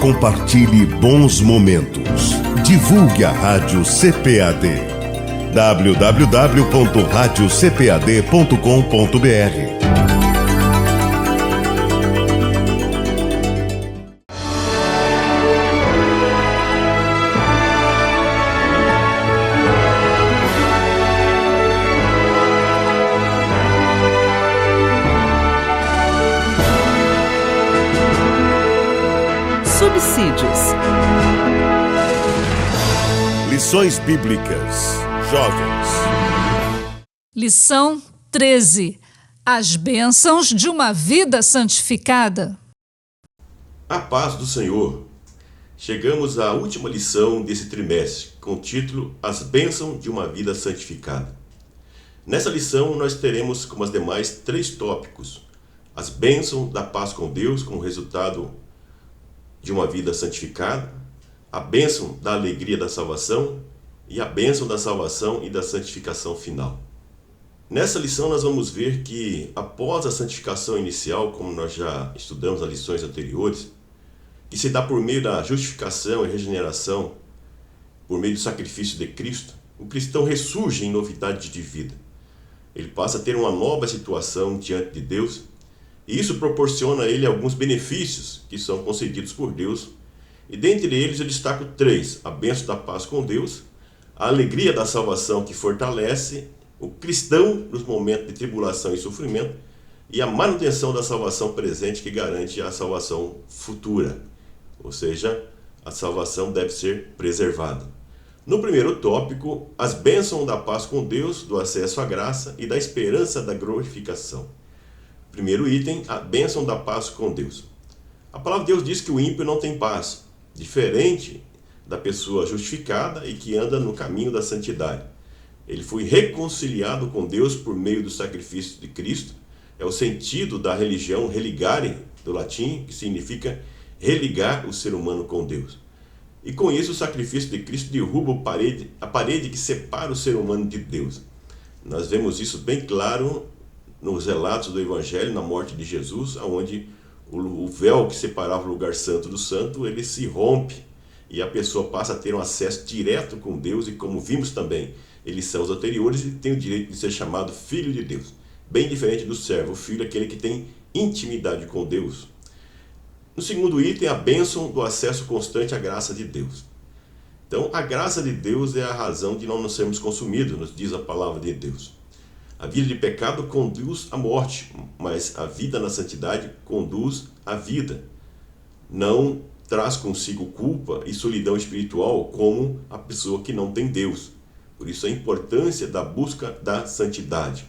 compartilhe bons momentos. Divulgue a Rádio CPAD. www.radiocpad.com.br. Subsídios. Lições Bíblicas. Jovens. Lição 13. As bênçãos de uma vida santificada. A paz do Senhor. Chegamos à última lição desse trimestre, com o título As bênçãos de uma vida santificada. Nessa lição nós teremos, como as demais, 3 tópicos. As bênçãos da paz com Deus como resultado de uma vida santificada, a bênção da alegria da salvação e a bênção da salvação e da santificação final. Nessa lição nós vamos ver que após a santificação inicial, como nós já estudamos nas lições anteriores, que se dá por meio da justificação e regeneração, por meio do sacrifício de Cristo, o cristão ressurge em novidade de vida. Ele passa a ter uma nova situação diante de Deus, e isso proporciona a ele alguns benefícios que são concedidos por Deus. E dentre eles eu destaco 3. A bênção da paz com Deus, a alegria da salvação que fortalece o cristão nos momentos de tribulação e sofrimento, e a manutenção da salvação presente que garante a salvação futura. Ou seja, a salvação deve ser preservada. No primeiro tópico, as bênçãos da paz com Deus, do acesso à graça e da esperança da glorificação. Primeiro item, a bênção da paz com Deus. A palavra de Deus diz que o ímpio não tem paz, diferente da pessoa justificada e que anda no caminho da santidade. Ele foi reconciliado com Deus por meio do sacrifício de Cristo. É o sentido da religião religare, do latim, que significa religar o ser humano com Deus. E com isso o sacrifício de Cristo derruba a parede que separa o ser humano de Deus. Nós vemos isso bem claro nos relatos do Evangelho, na morte de Jesus, onde o véu que separava o lugar santo do santo, ele se rompe e a pessoa passa a ter um acesso direto com Deus, e como vimos também em lições anteriores, ele tem o direito de ser chamado filho de Deus, bem diferente do servo. O filho é aquele que tem intimidade com Deus. No segundo item, a bênção do acesso constante à graça de Deus. Então, a graça de Deus é a razão de não sermos consumidos, nos diz a palavra de Deus. A vida de pecado conduz à morte, mas a vida na santidade conduz à vida. Não traz consigo culpa e solidão espiritual como a pessoa que não tem Deus. Por isso a importância da busca da santidade.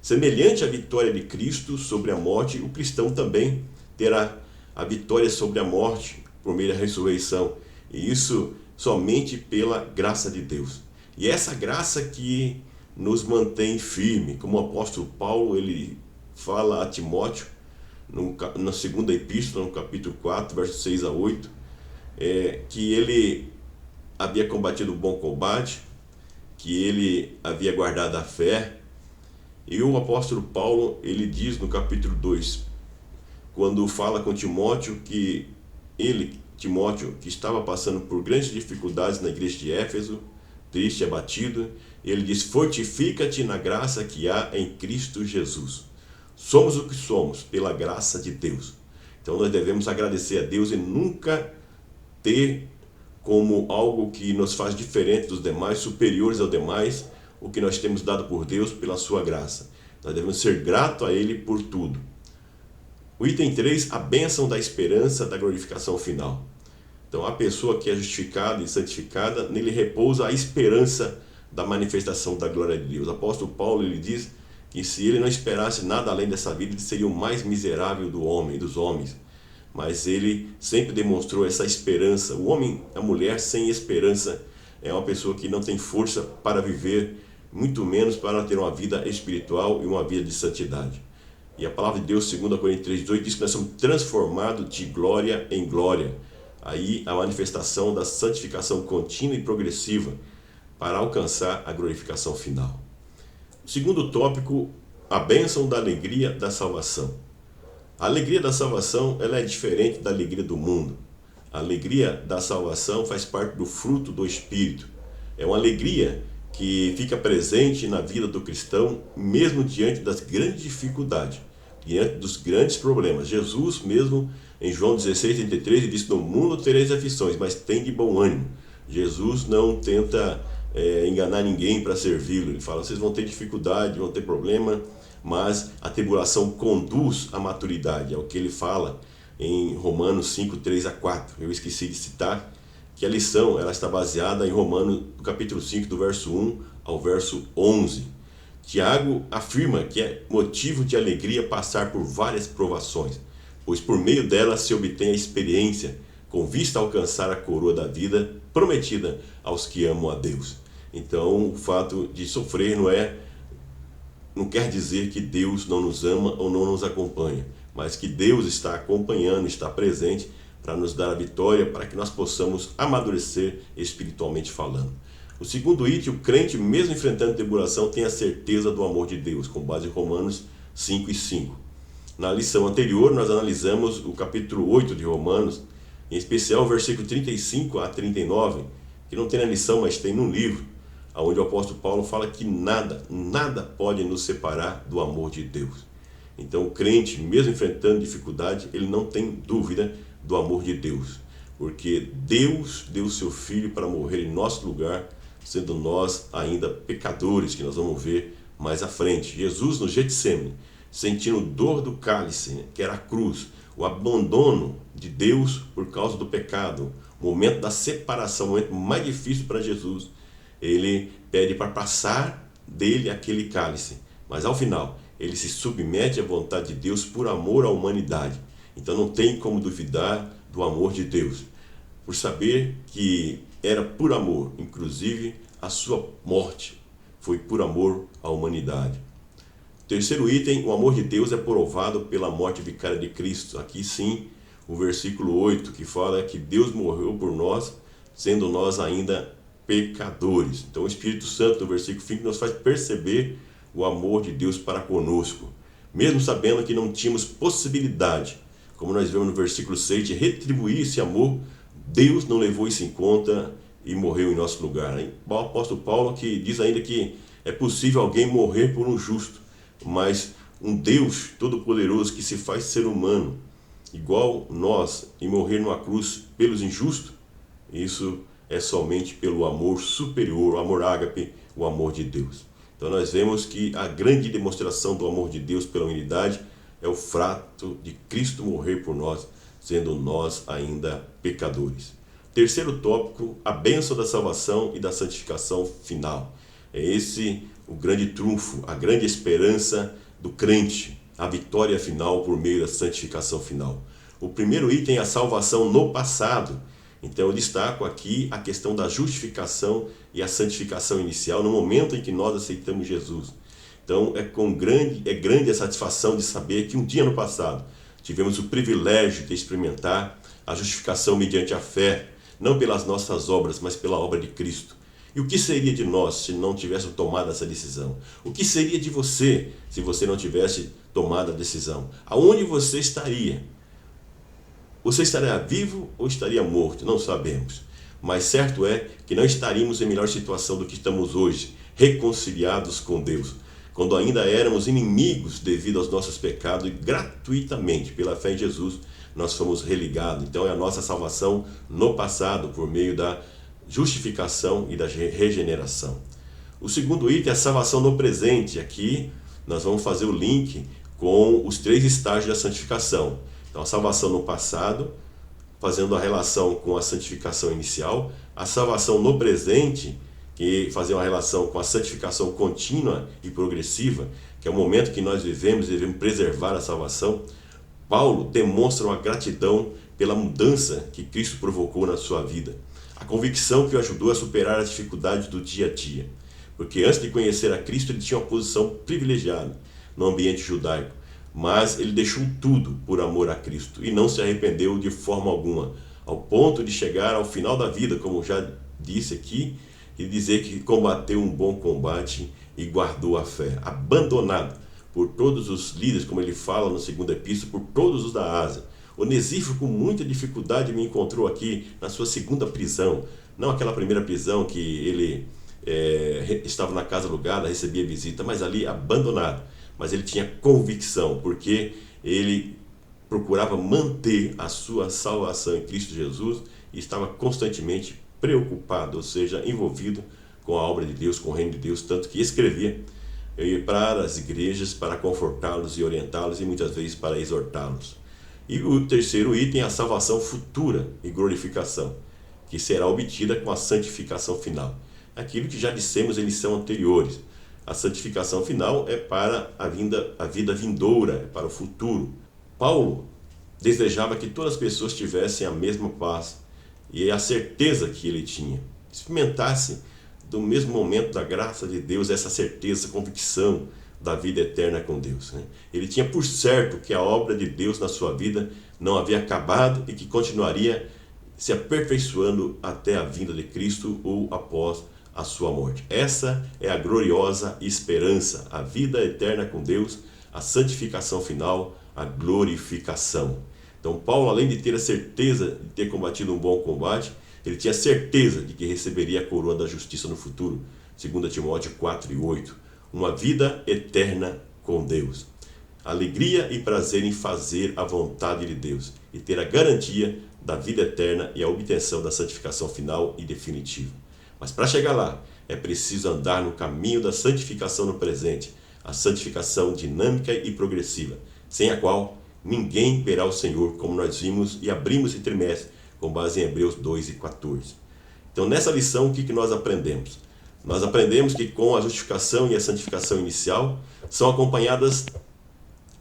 Semelhante à vitória de Cristo sobre a morte, o cristão também terá a vitória sobre a morte por meio da ressurreição. E isso somente pela graça de Deus. E essa graça que nos mantém firme, como o apóstolo Paulo ele fala a Timóteo na segunda epístola, no capítulo 4, versos 6 a 8, que ele havia combatido o bom combate, que ele havia guardado a fé. E o apóstolo Paulo ele diz no capítulo 2, quando fala com Timóteo, que Timóteo, que estava passando por grandes dificuldades na igreja de Éfeso, triste, abatido, ele diz: fortifica-te na graça que há em Cristo Jesus. Somos o que somos pela graça de Deus. Então nós devemos agradecer a Deus e nunca ter como algo que nos faz diferente dos demais, superiores aos demais, o que nós temos dado por Deus pela sua graça. Nós devemos ser gratos a Ele por tudo. O item 3, a bênção da esperança da glorificação final. Então a pessoa que é justificada e santificada, nele repousa a esperança da manifestação da glória de Deus. O apóstolo Paulo ele diz que se ele não esperasse nada além dessa vida, ele seria o mais miserável dos homens. Mas ele sempre demonstrou essa esperança. O homem, a mulher sem esperança é uma pessoa que não tem força para viver, muito menos para ter uma vida espiritual e uma vida de santidade. E a palavra de Deus, 2 Coríntios 3:18, diz que nós somos transformados de glória em glória. Aí a manifestação da santificação contínua e progressiva para alcançar a glorificação final. O segundo tópico, a bênção da alegria da salvação. A alegria da salvação ela é diferente da alegria do mundo. A alegria da salvação faz parte do fruto do Espírito. É uma alegria que fica presente na vida do cristão, mesmo diante das grandes dificuldades, diante dos grandes problemas. Jesus mesmo, em João 16:33, ele disse: no mundo tereis aflições, mas tem de bom ânimo. Jesus não tenta enganar ninguém para servi-lo. Ele fala: vocês vão ter dificuldade, vão ter problema, mas a tribulação conduz à maturidade. É o que ele fala em Romanos 5:3-4. Eu esqueci de citar que a lição ela está baseada em Romanos, capítulo 5, do verso 1 ao verso 11. Tiago afirma que é motivo de alegria passar por várias provações, pois por meio delas se obtém a experiência, com vista a alcançar a coroa da vida prometida aos que amam a Deus. Então, o fato de sofrer não quer dizer que Deus não nos ama ou não nos acompanha, mas que Deus está acompanhando, está presente para nos dar a vitória, para que nós possamos amadurecer espiritualmente falando. O segundo item: o crente, mesmo enfrentando tribulação, tem a certeza do amor de Deus, com base em Romanos 5:5. Na lição anterior, nós analisamos o capítulo 8 de Romanos, em especial o versículo 35-39, que não tem na lição, mas tem no livro, onde o apóstolo Paulo fala que nada pode nos separar do amor de Deus. Então, o crente, mesmo enfrentando dificuldade, ele não tem dúvida do amor de Deus, porque Deus deu o seu Filho para morrer em nosso lugar, sendo nós ainda pecadores, que nós vamos ver mais à frente. Jesus, no Getsêmani, sentindo dor do cálice, que era a cruz, o abandono de Deus por causa do pecado, o momento da separação, o momento mais difícil para Jesus, ele pede para passar dele aquele cálice, mas ao final ele se submete à vontade de Deus por amor à humanidade. Então não tem como duvidar do amor de Deus, por saber que era por amor, inclusive a sua morte foi por amor à humanidade. Terceiro item: o amor de Deus é provado pela morte vicária de Cristo. Aqui sim, o versículo 8, que fala que Deus morreu por nós, sendo nós ainda pecadores. Então o Espírito Santo, no versículo 5, nos faz perceber o amor de Deus para conosco, mesmo sabendo que não tínhamos possibilidade, como nós vemos no versículo 6, de retribuir esse amor. Deus não levou isso em conta e morreu em nosso lugar. O apóstolo Paulo que diz ainda que é possível alguém morrer por um justo, mas um Deus todo-poderoso que se faz ser humano, igual nós, e morrer numa cruz pelos injustos, isso é somente pelo amor superior, o amor ágape, o amor de Deus. Então nós vemos que a grande demonstração do amor de Deus pela humanidade é o fato de Cristo morrer por nós, sendo nós ainda pecadores. Terceiro tópico: a bênção da salvação e da santificação final. É esse o grande trunfo, a grande esperança do crente, a vitória final por meio da santificação final. O primeiro item é a salvação no passado. Então eu destaco aqui a questão da justificação e a santificação inicial no momento em que nós aceitamos Jesus. Então é grande a satisfação de saber que um dia no passado tivemos o privilégio de experimentar a justificação mediante a fé, não pelas nossas obras, mas pela obra de Cristo. E o que seria de nós se não tivéssemos tomado essa decisão? O que seria de você se você não tivesse tomado a decisão? Aonde você estaria? Você estaria vivo ou estaria morto? Não sabemos. Mas certo é que não estaríamos em melhor situação do que estamos hoje, reconciliados com Deus, quando ainda éramos inimigos devido aos nossos pecados, e gratuitamente, pela fé em Jesus, nós fomos religados. Então é a nossa salvação no passado, por meio da justificação e da regeneração. O segundo item é a salvação no presente. Aqui nós vamos fazer o link com os 3 estágios da santificação. Então a salvação no passado, fazendo a relação com a santificação inicial, a salvação no presente, que faz uma relação com a santificação contínua e progressiva, que é o momento que nós vivemos e devemos preservar a salvação. Paulo demonstra uma gratidão pela mudança que Cristo provocou na sua vida, a convicção que o ajudou a superar as dificuldades do dia a dia, porque antes de conhecer a Cristo ele tinha uma posição privilegiada no ambiente judaico, mas ele deixou tudo por amor a Cristo e não se arrependeu de forma alguma, ao ponto de chegar ao final da vida, como já disse aqui, e dizer que combateu um bom combate e guardou a fé, abandonado por todos os líderes, como ele fala no segundo epístola, por todos os da Ásia, Onesíforo, com muita dificuldade, me encontrou aqui na sua segunda prisão. Não aquela primeira prisão que ele estava na casa alugada, recebia visita, mas ali abandonado. Mas ele tinha convicção, porque ele procurava manter a sua salvação em Cristo Jesus e estava constantemente preocupado, ou seja, envolvido com a obra de Deus, com o reino de Deus, tanto que escrevia para as igrejas, para confortá-los e orientá-los e muitas vezes para exortá-los. E o terceiro item é a salvação futura e glorificação, que será obtida com a santificação final. Aquilo que já dissemos em lições anteriores. A santificação final é para a vida vindoura, é para o futuro. Paulo desejava que todas as pessoas tivessem a mesma paz e a certeza que ele tinha. Experimentasse do mesmo momento da graça de Deus essa certeza, essa convicção da vida eterna com Deus. Ele tinha por certo que a obra de Deus na sua vida não havia acabado e que continuaria se aperfeiçoando até a vinda de Cristo ou após a sua morte. Essa é a gloriosa esperança, a vida eterna com Deus, a santificação final, a glorificação. Então Paulo, além de ter a certeza de ter combatido um bom combate, ele tinha certeza de que receberia a coroa da justiça no futuro. 2 Timóteo 4:8. Uma vida eterna com Deus. Alegria e prazer em fazer a vontade de Deus e ter a garantia da vida eterna e a obtenção da santificação final e definitiva. Mas para chegar lá, é preciso andar no caminho da santificação no presente, a santificação dinâmica e progressiva, sem a qual ninguém verá o Senhor, como nós vimos e abrimos esse trimestre, com base em Hebreus 2:14. Então, nessa lição, o que nós aprendemos? Nós aprendemos que com a justificação e a santificação inicial são acompanhadas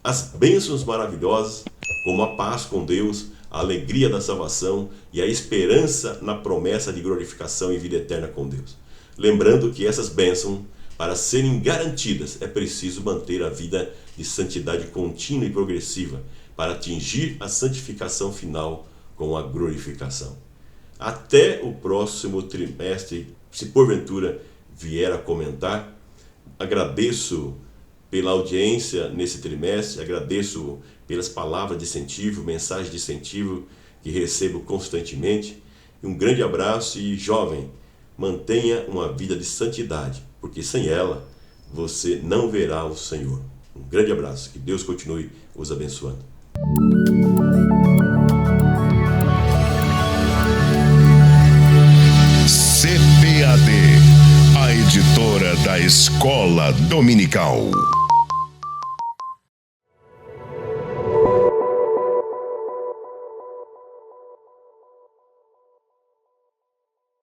as bênçãos maravilhosas, como a paz com Deus, a alegria da salvação e a esperança na promessa de glorificação e vida eterna com Deus. Lembrando que essas bênçãos, para serem garantidas, é preciso manter a vida de santidade contínua e progressiva para atingir a santificação final com a glorificação. Até o próximo trimestre, se porventura vier a comentar, agradeço pela audiência nesse trimestre, agradeço pelas palavras de incentivo, mensagens de incentivo que recebo constantemente. Um grande abraço e, jovem, mantenha uma vida de santidade, porque sem ela você não verá o Senhor. Um grande abraço, que Deus continue os abençoando. CPAD, a editora da Escola Dominical.